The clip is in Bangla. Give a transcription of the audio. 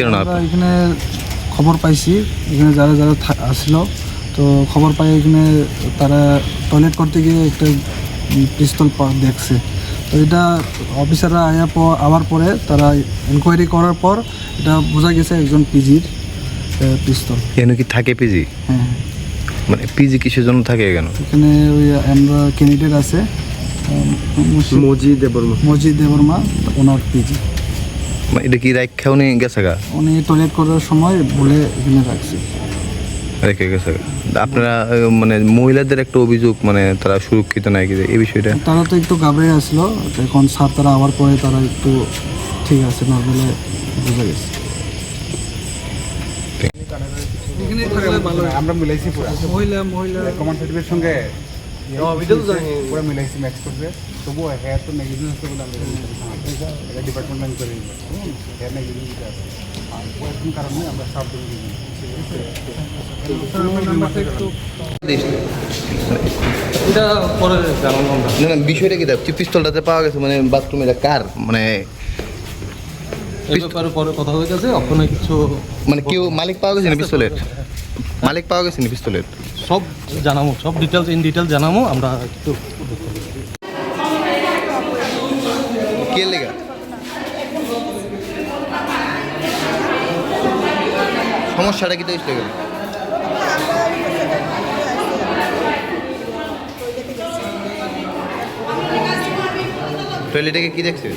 কেন আমরা এখানে খবর পাইছি, এখানে যারা যারা আসলো তো খবর পাই এখানে তারা টয়লেট করতে গিয়ে একটা পিস্তল দেখছে। তো এটা অফিসাররা আবার পরে তারা ইনকোয়ারি করার পর এটা বোঝা গেছে একজন পিজির পিস্তল। এখানে কি থাকে পিজি? হ্যাঁ, মানে পিজি কিসের জন্য থাকে কেন? এখানে ওই আমরা ক্যান্ডিডেট আছে মজিদ দেবর্মা, ওনার পিজি। মানে এটা কি রাখা উনি গেছে গা? উনি টয়লেট করার সময় বলে এখানে রাখছে, রেখে গেছে গা। আপনারা মানে মহিলাদের একটা অভিযোগ, মানে তারা সুরক্ষিত নাই কি এই বিষয়টা? তারা তো একটু ঘাবড়ে আসলো, এখন স্যার তারা আবার পরে তারা একটু ঠিক আছে নর্মালে বোঝা গেছে। আমরা মিলাইছি পুরো মহিলা কমান্ড সার্টিফিকেটের সঙ্গে পুরো মিলাইছি ম্যাচ করবে, তবুও হ্যাঁ তো নেগেটিভ আছে বলে আমরা এটা ডিপার্টমেন্ট করে নিব। হ্যাঁ নেগেটিভ আছে আর এরকম কারণে আমরা সাফ করে দিই। এটা পরে জানাবো আমরা। না না, বিষয়টা কি পিস্তলটাতে পাওয়া গেছে মানে বাথরুমে এটা কার? মানে এই ব্যাপারে পরে কথা হয়ে গেছে, ওখানে কিছু মানে কেউ মালিক পাওয়া গেছে না পিস্তলের? মালিক পাওয়া গেছে না পিস্তলের? সব জানাবো, সব ডিটেলস ইন ডিটেল জানাবো আমরা একটু। কে লেগা সমস্যাটা কি তো হয়েছিল? টয়লেটে কি দেখছে?